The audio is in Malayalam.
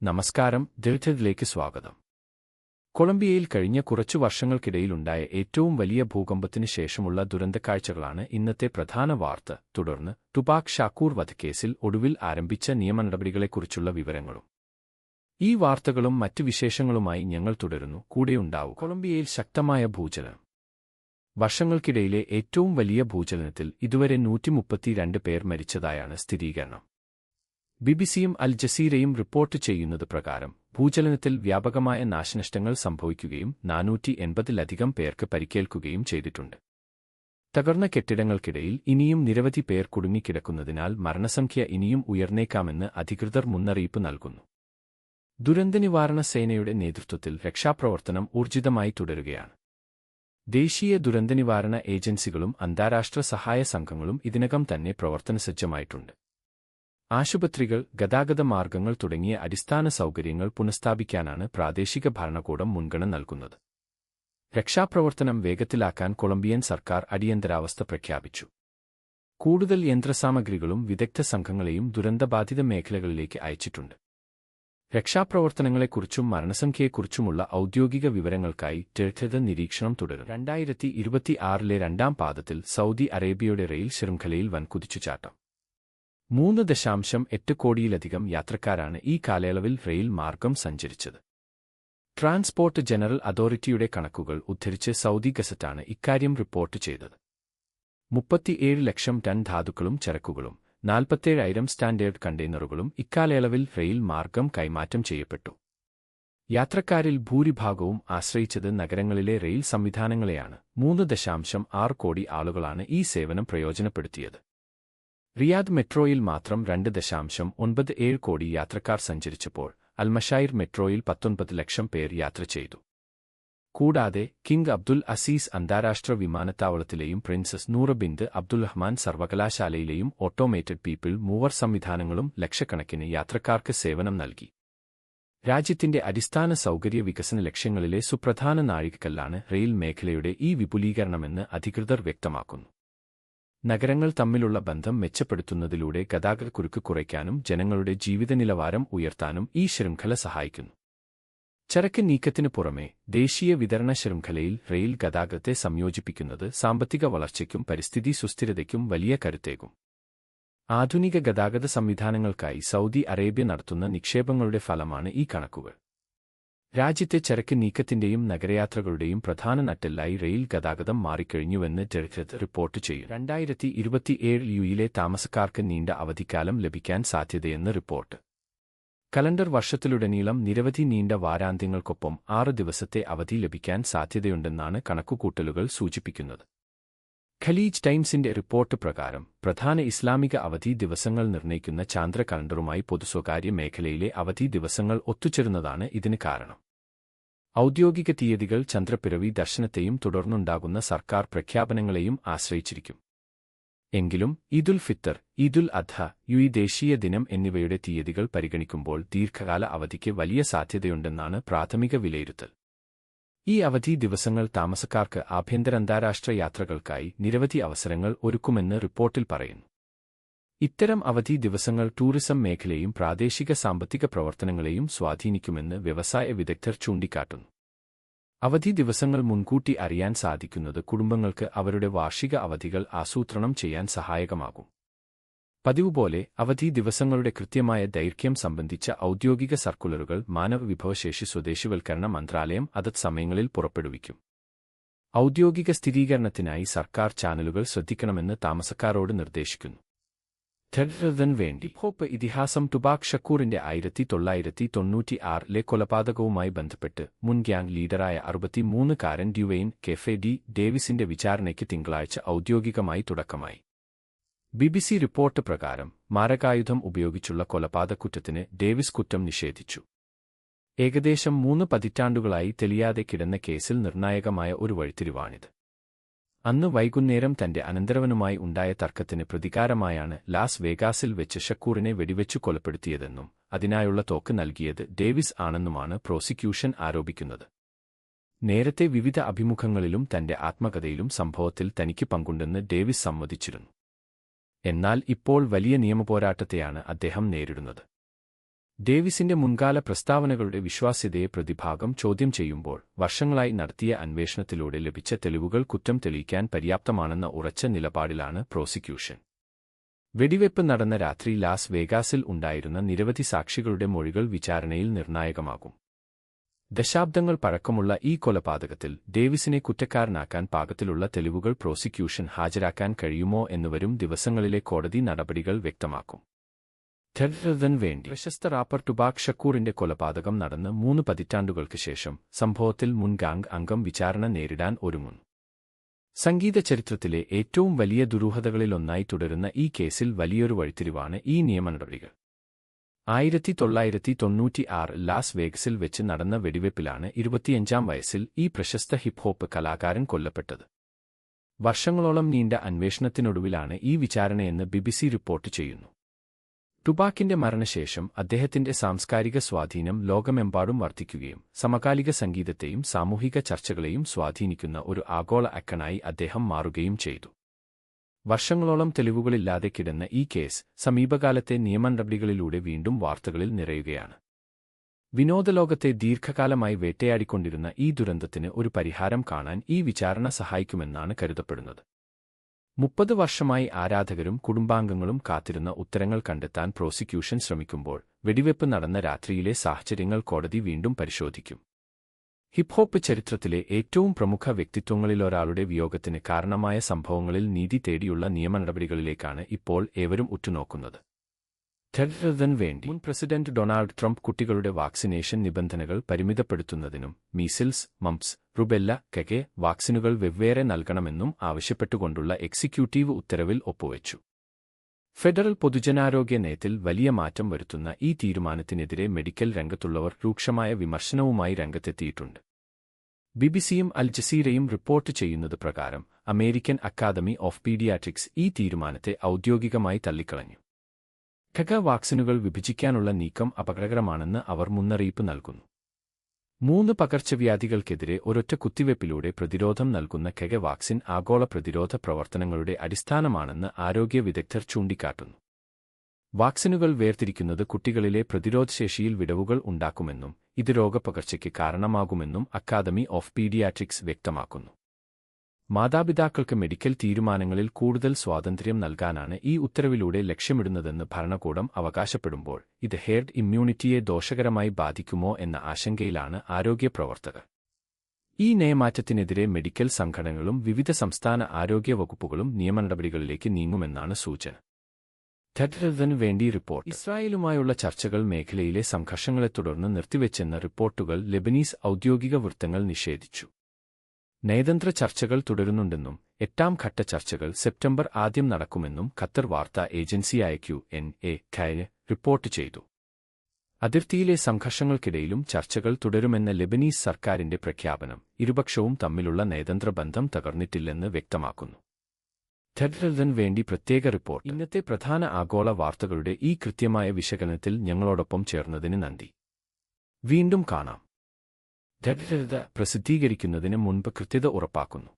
നമസ്കാരം, ദീർഘത്തിലേക്ക് സ്വാഗതം. കൊളംബിയയിൽ കഴിഞ്ഞ കുറച്ചു വർഷങ്ങൾക്കിടയിലുണ്ടായ ഏറ്റവും വലിയ ഭൂകമ്പത്തിന് ശേഷമുള്ള ദുരന്തക്കാഴ്ചകളാണ് ഇന്നത്തെ പ്രധാന വാർത്ത. തുടർന്ന് ടുപാക് ഷാക്കൂർ വധക്കേസിൽ ഒടുവിൽ ആരംഭിച്ച നിയമനടപടികളെക്കുറിച്ചുള്ള വിവരങ്ങളും. ഈ വാർത്തകളും മറ്റ് വിശേഷങ്ങളുമായി ഞങ്ങൾ തുടരുന്നു. കൂടെയുണ്ടാവും. കൊളംബിയയിൽ ശക്തമായ ഭൂചലനം. വർഷങ്ങൾക്കിടയിലെ ഏറ്റവും വലിയ ഭൂചലനത്തിൽ ഇതുവരെ 132 പേർ മരിച്ചതായാണ് സ്ഥിരീകരണം. ബിബിസിയും അൽ ജസീറയും റിപ്പോർട്ട് ചെയ്യുന്നത് പ്രകാരം ഭൂചലനത്തിൽ വ്യാപകമായ നാശനഷ്ടങ്ങൾ സംഭവിക്കുകയും 480-ലധികം പേർക്ക് പരിക്കേൽക്കുകയും ചെയ്തിട്ടുണ്ട്. തകർന്ന കെട്ടിടങ്ങൾക്കിടയിൽ ഇനിയും നിരവധി പേർ കുടുങ്ങിക്കിടക്കുന്നതിനാൽ മരണസംഖ്യ ഇനിയും ഉയർന്നേക്കാമെന്ന് അധികൃതർ മുന്നറിയിപ്പ് നൽകുന്നു. ദുരന്തനിവാരണ സേനയുടെ നേതൃത്വത്തിൽ രക്ഷാപ്രവർത്തനം ഊർജിതമായി തുടരുകയാണ്. ദേശീയ ദുരന്തനിവാരണ ഏജൻസികളും അന്താരാഷ്ട്ര സഹായ സംഘങ്ങളും ഇതിനകം തന്നെ പ്രവർത്തനസജ്ജമായിട്ടുണ്ട്. ആശുപത്രികൾ, ഗതാഗത മാർഗങ്ങൾ തുടങ്ങിയ അടിസ്ഥാന സൗകര്യങ്ങൾ പുനഃസ്ഥാപിക്കാനാണ് പ്രാദേശിക ഭരണകൂടം മുൻഗണന നൽകുന്നത്. രക്ഷാപ്രവർത്തനം വേഗത്തിലാക്കാൻ കൊളംബിയൻ സർക്കാർ അടിയന്തരാവസ്ഥ പ്രഖ്യാപിച്ചു. കൂടുതൽ യന്ത്രസാമഗ്രികളും വിദഗ്ധ സംഘങ്ങളെയും ദുരന്തബാധിത മേഖലകളിലേക്ക് അയച്ചിട്ടുണ്ട്. രക്ഷാപ്രവർത്തനങ്ങളെക്കുറിച്ചും മരണസംഖ്യയെക്കുറിച്ചുമുള്ള ഔദ്യോഗിക വിവരങ്ങൾക്കായി ദീർഘ നിരീക്ഷണം തുടരും. 2026-ലെ രണ്ടാം പാദത്തിൽ സൗദി അറേബ്യയുടെ റെയിൽ ശൃംഖലയിൽ വൻ കുതിച്ചുചാട്ടം. 3.8 കോടിയിലധികം യാത്രക്കാരാണ് ഈ കാലയളവിൽ റെയിൽ മാർഗം സഞ്ചരിച്ചത്. ട്രാൻസ്പോർട്ട് ജനറൽ അതോറിറ്റിയുടെ കണക്കുകൾ ഉദ്ധരിച്ച് സൗദി ഗസറ്റാണ് ഇക്കാര്യം റിപ്പോർട്ട് ചെയ്തത്. 37 ലക്ഷം ടൺ ധാതുക്കളും ചരക്കുകളും 47,000 സ്റ്റാൻഡേർഡ് കണ്ടെയ്നറുകളും ഇക്കാലയളവിൽ റെയിൽ മാർഗം കൈമാറ്റം ചെയ്യപ്പെട്ടു. യാത്രക്കാരിൽ ഭൂരിഭാഗവും ആശ്രയിച്ചത് നഗരങ്ങളിലെ റെയിൽ സംവിധാനങ്ങളെയാണ്. 3.6 കോടി ആളുകളാണ് ഈ സേവനം പ്രയോജനപ്പെടുത്തിയത്. റിയാദ് മെട്രോയിൽ മാത്രം 2.97 കോടി യാത്രക്കാർ സഞ്ചരിച്ചപ്പോൾ അൽമഷായിർ മെട്രോയിൽ 19 ലക്ഷം പേർ യാത്ര ചെയ്തു. കൂടാതെ കിങ് അബ്ദുൽ അസീസ് അന്താരാഷ്ട്ര വിമാനത്താവളത്തിലെയും പ്രിൻസസ് നൂറ ബിന്ത് അബ്ദുൽറഹ്മാൻ സർവകലാശാലയിലെയും ഓട്ടോമേറ്റഡ് പീപ്പിൾ മൂവർ സംവിധാനങ്ങളും ലക്ഷക്കണക്കിന് യാത്രക്കാർക്ക് സേവനം നൽകി. രാജ്യത്തിന്റെ അടിസ്ഥാന സൗകര്യ വികസന ലക്ഷ്യങ്ങളിലെ സുപ്രധാന നാഴികക്കല്ലാണ് റെയിൽ മേഖലയുടെ ഈ വിപുലീകരണമെന്ന് അധികൃതർ വ്യക്തമാക്കുന്നു. നഗരങ്ങൾ തമ്മിലുള്ള ബന്ധം മെച്ചപ്പെടുത്തുന്നതിലൂടെ ഗതാഗതക്കുരുക്ക് കുറയ്ക്കാനും ജനങ്ങളുടെ ജീവിതനിലവാരം ഉയർത്താനും ഈ ശൃംഖല സഹായിക്കുന്നു. ചരക്ക് നീക്കത്തിനു പുറമെ ദേശീയ വിതരണ ശൃംഖലയിൽ റെയിൽ ഗതാഗതത്തെ സംയോജിപ്പിക്കുന്നത് സാമ്പത്തിക വളർച്ചയ്ക്കും പരിസ്ഥിതി സുസ്ഥിരതയ്ക്കും വലിയ കരുത്തേകും. ആധുനിക ഗതാഗത സംവിധാനങ്ങൾക്കായി സൗദി അറേബ്യ നടത്തുന്ന നിക്ഷേപങ്ങളുടെ ഫലമാണ് ഈ കണക്കുകൾ. രാജ്യത്തെ ചരക്ക് നീക്കത്തിന്റെയും നഗരയാത്രകളുടെയും പ്രധാന നട്ടെല്ലായി റെയിൽ ഗതാഗതം മാറിക്കഴിഞ്ഞുവെന്ന് ജർഖത്ത് റിപ്പോർട്ട് ചെയ്യും. 2027 യുയിലെ താമസക്കാർക്ക് നീണ്ട അവധിക്കാലം ലഭിക്കാൻ സാധ്യതയെന്ന് റിപ്പോർട്ട്. കലണ്ടർ വർഷത്തിലുടനീളം നിരവധി നീണ്ട വാരാന്ത്യങ്ങൾക്കൊപ്പം 6 ദിവസത്തെ അവധി ലഭിക്കാൻ സാധ്യതയുണ്ടെന്നാണ് കണക്കുകൂട്ടലുകൾ സൂചിപ്പിക്കുന്നത്. ഖലീജ് ടൈംസിന്റെ റിപ്പോർട്ട് പ്രകാരം പ്രധാന ഇസ്ലാമിക അവധി ദിവസങ്ങൾ നിർണ്ണയിക്കുന്ന ചാന്ദ്ര കലണ്ടറുമായി പൊതുസ്വകാര്യ മേഖലയിലെ അവധി ദിവസങ്ങൾ ഒത്തുചേരുന്നതാണ് ഇതിന് കാരണം. ഔദ്യോഗിക തീയതികൾ ചന്ദ്രപ്പിറവി ദർശനത്തെയും തുടർന്നുണ്ടാകുന്ന സർക്കാർ പ്രഖ്യാപനങ്ങളെയും ആശ്രയിച്ചിരിക്കും. എങ്കിലും ഈദുൽ ഫിത്തർ, ഈദുൽ അദ്ഹ, ദേശീയ ദിനം എന്നിവയുടെ തീയതികൾ പരിഗണിക്കുമ്പോൾ ദീർഘകാല അവധിക്ക് വലിയ സാധ്യതയുണ്ടെന്നാണ് പ്രാഥമിക വിലയിരുത്തൽ. ഈ അവധി ദിവസങ്ങൾ താമസക്കാർക്ക് ആഭ്യന്തര-അന്താരാഷ്ട്ര യാത്രകൾക്കായി നിരവധി അവസരങ്ങൾ ഒരുക്കുമെന്ന് റിപ്പോർട്ടിൽ പറയുന്നു. ഇത്തരം അവധി ദിവസങ്ങൾ ടൂറിസം മേഖലയെയും പ്രാദേശിക സാമ്പത്തിക പ്രവർത്തനങ്ങളെയും സ്വാധീനിക്കുമെന്ന് വ്യവസായ വിദഗ്ധർ ചൂണ്ടിക്കാട്ടുന്നു. അവധി ദിവസങ്ങൾ മുൻകൂട്ടി അറിയാൻ സാധിക്കുന്നത് കുടുംബങ്ങൾക്ക് അവരുടെ വാർഷിക അവധികൾ ആസൂത്രണം ചെയ്യാൻ സഹായകമാകും. പതിവുപോലെ അവധി ദിവസങ്ങളുടെ കൃത്യമായ ദൈർഘ്യം സംബന്ധിച്ച ഔദ്യോഗിക സർക്കുലറുകൾ മാനവ വിഭവശേഷി സ്വദേശിവൽക്കരണ മന്ത്രാലയം അതത് സമയങ്ങളിൽ പുറപ്പെടുവിക്കും. ഔദ്യോഗിക സ്ഥിരീകരണത്തിനായി സർക്കാർ ചാനലുകൾ ശ്രദ്ധിക്കണമെന്ന് താമസക്കാരോട് നിർദ്ദേശിക്കുന്നു. വേണ്ടി ഹോപ്പ് ഇതിഹാസം ടുപാക് ഷക്കൂറിന്റെ 1996-ലെ കൊലപാതകവുമായി ബന്ധപ്പെട്ട് മുൻ ഗ്യാങ് ലീഡറായ 63-കാരൻ ഡ്യുവെയ്ൻ കെഫെ ഡി ഡേവിസിന്റെ വിചാരണയ്ക്ക് തിങ്കളാഴ്ച ഔദ്യോഗികമായി തുടക്കമായി. ബിബിസി റിപ്പോർട്ട് പ്രകാരം മാരകായുധം ഉപയോഗിച്ചുള്ള കൊലപാതകക്കുറ്റത്തിന് ഡേവിസ് കുറ്റം നിഷേധിച്ചു. ഏകദേശം 3 പതിറ്റാണ്ടുകളായി തെളിയാതെ കിടന്ന കേസിൽ നിർണായകമായ ഒരു വഴിത്തിരിവാണിത്. അന്ന് വൈകുന്നേരം തന്റെ അനന്തരവനുമായി ഉണ്ടായ തർക്കത്തിന് പ്രതികാരമായാണ് ലാസ് വേഗാസിൽ വെച്ച് ഷക്കൂറിനെ വെടിവെച്ചു കൊലപ്പെടുത്തിയതെന്നും അതിനായുള്ള തോക്ക് നൽകിയത് ഡേവിസ് ആണെന്നുമാണ് പ്രോസിക്യൂഷൻ ആരോപിക്കുന്നത്. നേരത്തെ വിവിധ അഭിമുഖങ്ങളിലും തന്റെ ആത്മകഥയിലും സംഭവത്തിൽ തനിക്ക് പങ്കുണ്ടെന്ന് ഡേവിസ് സമ്മതിച്ചിരുന്നു. എന്നാൽ ഇപ്പോൾ വലിയ നിയമപോരാട്ടത്തെയാണ് അദ്ദേഹം നേരിടുന്നത്. ഡേവിസിന്റെ മുൻകാല പ്രസ്താവനകളുടെ വിശ്വാസ്യതയെ പ്രതിഭാഗം ചോദ്യം ചെയ്യുമ്പോൾ വർഷങ്ങളായി നടത്തിയ അന്വേഷണത്തിലൂടെ ലഭിച്ച തെളിവുകൾ കുറ്റം തെളിയിക്കാൻ പര്യാപ്തമാണെന്ന ഉറച്ച നിലപാടിലാണ് പ്രോസിക്യൂഷൻ. വെടിവെപ്പ് നടന്ന രാത്രി ലാസ് വേഗാസിൽ ഉണ്ടായിരുന്ന നിരവധി സാക്ഷികളുടെ മൊഴികൾ വിചാരണയിൽ നിർണായകമാകും. ദശാബ്ദങ്ങൾ പഴക്കമുള്ള ഈ കൊലപാതകത്തിൽ ഡേവിസിനെ കുറ്റക്കാരനാക്കാൻ പാകത്തിലുള്ള തെളിവുകൾ പ്രോസിക്യൂഷൻ ഹാജരാക്കാൻ കഴിയുമോ എന്ന് വരും ദിവസങ്ങളിലെ കോടതി നടപടികൾ വ്യക്തമാക്കും. വേണ്ടി പ്രശസ്ത റാപ്പർ ടുപാക് ഷക്കൂറിന്റെ കൊലപാതകം നടന്ന് 3 പതിറ്റാണ്ടുകൾക്ക് ശേഷം സംഭവത്തിൽ മുൻ ഗാംഗ് അംഗം വിചാരണ നേരിടാൻ ഒരുങ്ങുന്നു. സംഗീത ചരിത്രത്തിലെ ഏറ്റവും വലിയ ദുരൂഹതകളിലൊന്നായി തുടരുന്ന ഈ കേസിൽ വലിയൊരു വഴിത്തിരിവാണ് ഈ നിയമനടപടികൾ. 1996 ലാസ് വേഗസിൽ വെച്ച് നടന്ന വെടിവെപ്പിലാണ് 25-ാം വയസ്സിൽ ഈ പ്രശസ്ത ഹിപ് ഹോപ്പ് കലാകാരൻ കൊല്ലപ്പെട്ടത്. വർഷങ്ങളോളം നീണ്ട അന്വേഷണത്തിനൊടുവിലാണ് ഈ വിചാരണയെന്ന് BBC റിപ്പോർട്ട് ചെയ്യുന്നു. ടുപാക്കിന്റെ മരണശേഷം അദ്ദേഹത്തിന്റെ സാംസ്കാരിക സ്വാധീനം ലോകമെമ്പാടും വർദ്ധിക്കുകയും സമകാലിക സംഗീതത്തെയും സാമൂഹിക ചർച്ചകളെയും സ്വാധീനിക്കുന്ന ഒരു ആഗോള ഐക്കണായി അദ്ദേഹം മാറുകയും ചെയ്തു. വർഷങ്ങളോളം തെളിവുകളില്ലാതെ കിടന്ന ഈ കേസ് സമീപകാലത്തെ നിയമനടപടികളിലൂടെ വീണ്ടും വാർത്തകളിൽ നിറയുകയാണ്. വിനോദലോകത്തെ ദീർഘകാലമായി വേട്ടയാടിക്കൊണ്ടിരുന്ന ഈ ദുരന്തത്തിന് ഒരു പരിഹാരം കാണാൻ ഈ വിചാരണ സഹായിക്കുമെന്നാണ് കരുതപ്പെടുന്നത്. 30 വർഷമായി ആരാധകരും കുടുംബാംഗങ്ങളും കാത്തിരുന്ന ഉത്തരങ്ങൾ കണ്ടെത്താൻ പ്രോസിക്യൂഷൻ ശ്രമിക്കുമ്പോൾ വെടിവെപ്പ് നടന്ന രാത്രിയിലെ സാഹചര്യങ്ങൾ കോടതി വീണ്ടും പരിശോധിക്കും. ഹിപ്ഹോപ്പ് ചരിത്രത്തിലെ ഏറ്റവും പ്രമുഖ വ്യക്തിത്വങ്ങളിലൊരാളുടെ വിയോഗത്തിന് കാരണമായ സംഭവങ്ങളിൽ നീതി തേടിയുള്ള നിയമനടപടികളിലേക്കാണ് ഇപ്പോൾ ഏവരും ഉറ്റുനോക്കുന്നത്. വേണ്ടി മുൻ പ്രസിഡന്റ് ഡൊണാൾഡ് ട്രംപ് കുട്ടികളുടെ വാക്സിനേഷൻ നിബന്ധനകൾ പരിമിതപ്പെടുത്തുന്നതിനും മീസിൽസ്, മംപ്സ്, റുബെല്ല, കെകെ വാക്സിനുകൾ വെവ്വേറെ നൽകണമെന്നും ആവശ്യപ്പെട്ടുകൊണ്ടുള്ള എക്സിക്യൂട്ടീവ് ഉത്തരവിൽ ഒപ്പുവെച്ചു. ഫെഡറൽ പൊതുജനാരോഗ്യ നയത്തിൽ വലിയ മാറ്റം വരുത്തുന്ന ഈ തീരുമാനത്തിനെതിരെ മെഡിക്കൽ രംഗത്തുള്ളവർ രൂക്ഷമായ വിമർശനവുമായി രംഗത്തെത്തിയിട്ടുണ്ട്. ബിബിസിയും അൽ ജസീറയും റിപ്പോർട്ട് ചെയ്യുന്നത് പ്രകാരം അമേരിക്കൻ അക്കാദമി ഓഫ് പീഡിയാട്രിക്സ് ഈ തീരുമാനത്തെ ഔദ്യോഗികമായി തള്ളിക്കളഞ്ഞു. കെക വാക്സിനുകൾ വിഭജിക്കാനുള്ള നീക്കം അപകടകരമാണെന്ന് അവർ മുന്നറിയിപ്പ് നൽകുന്നു. 3 പകർച്ചവ്യാധികൾക്കെതിരെ ഒരൊറ്റ കുത്തിവയ്പ്പിലൂടെ പ്രതിരോധം നൽകുന്ന കെക വാക്സിൻ ആഗോള പ്രതിരോധ പ്രവർത്തനങ്ങളുടെ അടിസ്ഥാനമാണെന്ന് ആരോഗ്യ വിദഗ്ധർ ചൂണ്ടിക്കാട്ടുന്നു. വാക്സിനുകൾ വേർതിരിക്കുന്നത് കുട്ടികളിലെ പ്രതിരോധശേഷിയിൽ വിടവുകൾ ഉണ്ടാക്കുമെന്നും ഇത് രോഗപകർച്ചയ്ക്ക് കാരണമാകുമെന്നും അക്കാദമി ഓഫ് പീഡിയാട്രിക്സ് വ്യക്തമാക്കുന്നു. മാതാപിതാക്കൾക്ക് മെഡിക്കൽ തീരുമാനങ്ങളിൽ കൂടുതൽ സ്വാതന്ത്ര്യം നൽകാനാണ് ഈ ഉത്തരവിലൂടെ ലക്ഷ്യമിടുന്നതെന്ന് ഭരണകൂടം അവകാശപ്പെടുമ്പോൾ ഇത് ഹെർഡ് ഇമ്മ്യൂണിറ്റിയെ ദോഷകരമായി ബാധിക്കുമോ എന്ന ആശങ്കയിലാണ് ആരോഗ്യ പ്രവർത്തകർ. ഈ നയമാറ്റത്തിനെതിരെ മെഡിക്കൽ സംഘടനകളും വിവിധ സംസ്ഥാന ആരോഗ്യ വകുപ്പുകളും നിയമനടപടികളിലേക്ക് നീങ്ങുമെന്നാണ് സൂചന. വേണ്ടി റിപ്പോർട്ട് ഇസ്രായേലുമായുള്ള ചർച്ചകൾ മേഖലയിലെ സംഘർഷങ്ങളെ തുടർന്ന് നിർത്തിവെച്ചെന്ന റിപ്പോർട്ടുകൾ ലെബനീസ് ഔദ്യോഗിക വൃത്തങ്ങൾ നിഷേധിച്ചു. നയതന്ത്ര ചർച്ചകൾ തുടരുന്നുണ്ടെന്നും 8ാം ഘട്ട ചർച്ചകൾ സെപ്റ്റംബർ ആദ്യം നടക്കുമെന്നും ഖത്തർ വാർത്താ ഏജൻസിയായ QNA റിപ്പോർട്ട് ചെയ്തു. അതിർത്തിയിലെ സംഘർഷങ്ങൾക്കിടയിലും ചർച്ചകൾ തുടരുമെന്ന ലെബനീസ് സർക്കാരിന്റെ പ്രഖ്യാപനം ഇരുപക്ഷവും തമ്മിലുള്ള നയതന്ത്ര ബന്ധം തകർന്നിട്ടില്ലെന്ന് വ്യക്തമാക്കുന്നു. വേണ്ടി പ്രത്യേക റിപ്പോർട്ട് ഇന്നത്തെ പ്രധാന ആഗോള വാർത്തകളുടെ ഈ കൃത്യമായ വിശകലനത്തിൽ ഞങ്ങളോടൊപ്പം ചേർന്നതിന് നന്ദി. വീണ്ടും കാണാം. പ്രസിദ്ധീകരിക്കുന്നതിന് മുൻപ് കൃത്യത ഉറപ്പാക്കുന്നു.